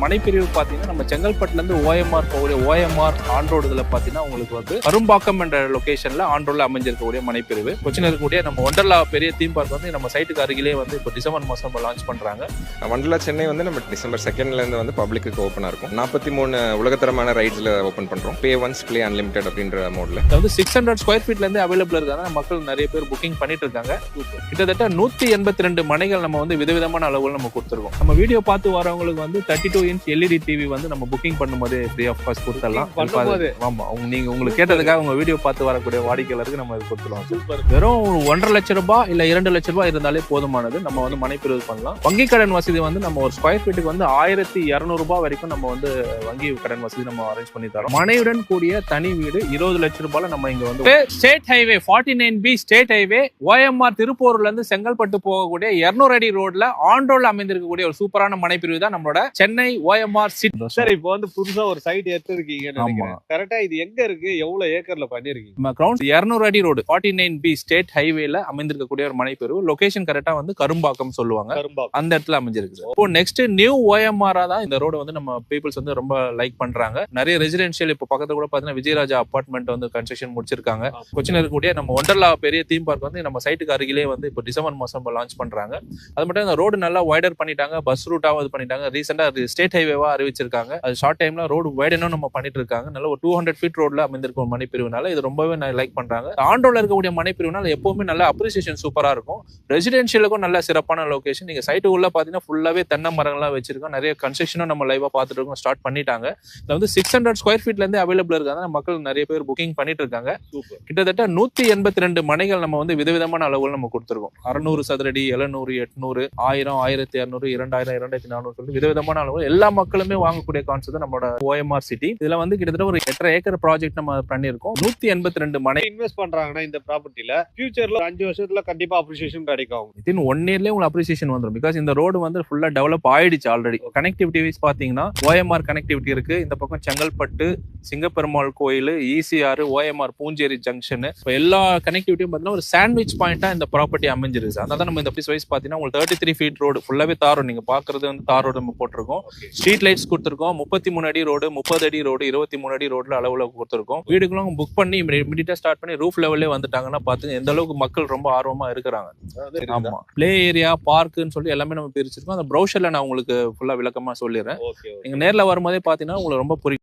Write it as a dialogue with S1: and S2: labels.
S1: மனைப்பிரிவு பார்த்தீங்கன்னா நம்ம செங்கல்பட்டுலேருந்து ஓஎம்ஆர் போகக்கூடிய ஓஎம்ஆர் ஆன் ரோடு இதில் பார்த்தீங்கன்னா உங்களுக்கு வந்து கரும்பாக்கம் என்ற லொகேஷனில் ஆன் ரோடில் அமைஞ்சிருக்கக்கூடிய மனைப்பிரிவு. கொச்சின் இருக்கக்கூடிய நம்ம ஒண்டர்லா பெரிய தீம் பார்க் வந்து நம்ம சைட்டுக்கு அருகிலே வந்து இப்போ டிசம்பர் மாதம் லான்ச் பண்ணுறாங்க.
S2: ஒண்டர்லா சென்னை வந்து நம்ம டிசம்பர் 2 வந்து பப்ளிக்கு ஓப்பனாக இருக்கும். 43 உலகத்தரமான ரைட்ஸில் ஓப்பன் பண்ணுறோம். பே ஒன்ஸ் ப்ளே அன்லிமிடெட் அப்படின்ற மோடில்.
S1: இது வந்து 600 ஸ்கொயர் ஃபீட்லேருந்து அவைலபிள் இருக்காங்க. மக்கள் நிறைய பேர் புக்கிங் பண்ணிட்டு இருக்காங்க. கிட்டத்தட்ட 182 மனைகள் நம்ம வந்து விதவிதமான அளவுகள் நம்ம கொடுத்துருக்கோம். நம்ம வீடியோ பார்த்து வரவங்களுக்கு வந்து 32 இன்ச் எல்இடி டிவி வந்து நம்ம புக்கிங் பண்ணும்போது ஃப்ரீ ஆஃப் காஸ்ட் கொடுத்துடலாம். ஆமா, நீங்க உங்களுக்கு கேட்டதுக்காக உங்க வீடியோ பார்த்து வரக்கூடிய வாடிக்கையாளருக்கு நம்ம இது கொடுத்துருவோம். சூப்பர். வெறும் 1.5 லட்சம் ரூபாய் இல்ல 2 லட்சம் ரூபாய் இருந்தாலே போதுமானது. நம்ம வந்து மனைப்பிரிவு பண்ணலாம். வங்கி கடன் வசதி வந்து நம்ம ஒரு ஸ்கொயர் ஃபீட்டுக்கு வந்து 1200 ரூபாய் வரைக்கும் நம்ம வந்து வங்கி கடன் வசதி நம்ம அரேஞ்ச் பண்ணி தரோம். மனையுடன் கூடிய தனி வீடு 20 லட்சம் ரூபாயில நம்ம இங்க வந்து state highway 49B state highway OMR திருப்பூர்ல இருந்து செங்கல்பட்டு போகக்கூடிய 200 அடி ரோட்ல ஆன் ரோட்ல அமைந்திருக்கக்கூடிய ஒரு சூப்பரான மனைப்பிரிவு தான் நம்மளோட சென்னை ஓஎம்ஆர் சிட்டி.
S3: சார், இப்போ வந்து புதுசா ஒரு சைட் எடுத்துருக்கீங்க. கரெக்டா இது எங்க இருக்கு, எவ்வளவு ஏக்கர்ல பண்ணிருக்கீங்க?
S1: நம்ம கிரவுண்ட் 200 அடி ரோடு 49B ஸ்டேட் ஹைவேல அமைந்திருக்கக்கூடிய ஒரு மனைப்பிரிவு. லொகேஷன் கரெக்டா வந்து கரும்பாக்கம் சொல்லுவாங்க. அந்த இடத்துல அமைஞ்சிருக்கு. இப்போ நெக்ஸ்ட் நியூ ஓஎம்ஆர் தான் இந்த ரோடு வந்து நம்ம பீப்புள்ஸ் வந்து ரொம்ப லைக் பண்றாங்க. நிறைய ரெசிடென்ஷியல் இப்போ பக்கத்துல கூட பாத்தீங்கன்னா விஜயராஜா அபார்ட்மெண்ட் வந்து கன்ஸ்ட்ரக்ஷன் முடிச்சிருக்காங்க. கொச்சின் இருக்கக்கூடிய நம்ம ஒண்டர்லா பெரிய தீம் பார்க் வந்து நம்ம சைட்டுக்கு அருகிலே வந்து இப்போ டிசம்பர் மாதம் லான்ச் பண்றாங்க. அது மட்டும் இந்த ரோடு நல்லா வைடர் பண்ணிட்டாங்க. பஸ் ரூட்டாவும் இது பண்ணிட்டாங்க. ரீசெண்டா ஸ்டேட் ஹைவேவா அறிவிச்சிருக்காங்க. அது ஷார்ட் டைம்ல ரோடு வைடனும் நம்ம பண்ணிட்டு இருக்காங்க. நல்ல ஒரு 200 ஃபீட் ரோட்ல அமைந்திருக்கும் மனைப்பிரிவுனால இது ரொம்பவே லைக் பண்றாங்க. ஆண்டோல இருக்கக்கூடிய மனைப்பிரிவுனால எப்பவுமே நல்ல அப்ரிசியேஷன் சூப்பரா இருக்கும். ரெசிடென்ஷியலுக்கும் நல்ல சிறப்பான லொகேஷன். நீங்க சைட்டு உள்ள பாத்தீங்கன்னா ஃபுல்லாவே தென்னை மரங்கள்லாம் வச்சிருக்கோம். நிறைய கன்ஸ்ட்ரக்ஷனும் நம்ம லைவா பார்த்துட்டு இருக்கோம். ஸ்டார்ட் பண்ணிட்டாங்க. இதுல வந்து 600 ஸ்கொயர் ஃபீட்ல இருந்து அவைலபிள் இருக்காங்க. மக்கள் நிறைய பேர் புக்கிங் பண்ணிட்டு இருக்காங்க. கிட்டத்தட்ட 182 மனைகள் நம்ம வந்து விதவிதமான அளவுகள் நம்ம கொடுத்துருக்கோம். 600 சதுரடி, 700, 800, 1000, 1200, 2000, 2400 சொல்லி விதவிதமான அளவுகள் எல்லா மக்களுமே வாங்கக்கூடிய கான்செப்ட் நம்மளோட ஓஎம்ஆர் சிட்டி. இதுல வந்து கிட்டத்தட்ட ஒரு 8.5 ஏக்கர் ப்ராஜெக்ட் நம்ம பண்ணிருக்கோம். 182 மனை
S3: இன்வெஸ்ட் பண்றாங்கன்னா இந்த ப்ராப்பர்ட்டில ஃபியூச்சர்ல 5 வருஷத்துல கண்டிப்பா அப்ரிசியேஷன் கிடைக்கும்.
S1: வித்தின் 1 இயர்லயே உங்களுக்கு அப்ரிசியேஷன் வந்துடும். பிகாஸ் இந்த ரோடு வந்து ஃபுல்லா டெவலப் ஆயிடுச்சு ஆல்ரெடி. கனெக்டிவிட்டி வைஸ் பாத்தீங்கன்னா ஓஎம்ஆர் கனெக்டிவிட்டி இருக்கு. இந்த பக்கம் செங்கல்பட்டு, சிங்கப்பெருமாள் கோயில், ECR, ஓஎம்ஆர் பூஞ்சேரி ஜங்ஷன், எல்லா கனெக்டிவிட்டியும் பாத்தீங்கன்னா ஒரு சாண்ட்விச் பாயிண்டா இந்த ப்ராப்பர்ட்டி அமைஞ்சிருக்கு. அதனால நம்ம இந்த பிளேஸ் வைஸ் பாத்தீங்கன்னா உங்களுக்கு 33 ஃபீட் ரோடு ஃபுல்லாவே தார் ரோடு. நீங்க பாக்குறது வந்து தார் ரோடு நம்ம போட்டிருக்கோம். ஸ்ட்ரீட் லைட்ஸ் கொடுத்துருக்கோம். 33 அடி ரோடு, 30 அடி ரோடு, 23 அடி ரோட்ல அளவுல கொடுத்துருக்கோம். வீடுகளும் புக் பண்ணி இமிடியேட்டா ஸ்டார்ட் பண்ணி ரூஃப் லெவல்லே வந்துட்டாங்கன்னா பாத்துங்க எந்த அளவுக்கு மக்கள் ரொம்ப ஆர்வமா இருக்கிறாங்க. ஆமா, பிளே ஏரியா, பார்க்குன்னு சொல்லி எல்லாமே நம்ம பிரிச்சிருக்கோம். அந்த ப்ரௌசர்ல நான் உங்களுக்கு ஃபுல்லா விளக்கமா சொல்லிடுறேன். நீங்க நேர்ல வரும்போதே பாத்தீங்கன்னா உங்களுக்கு ரொம்ப புரியும்.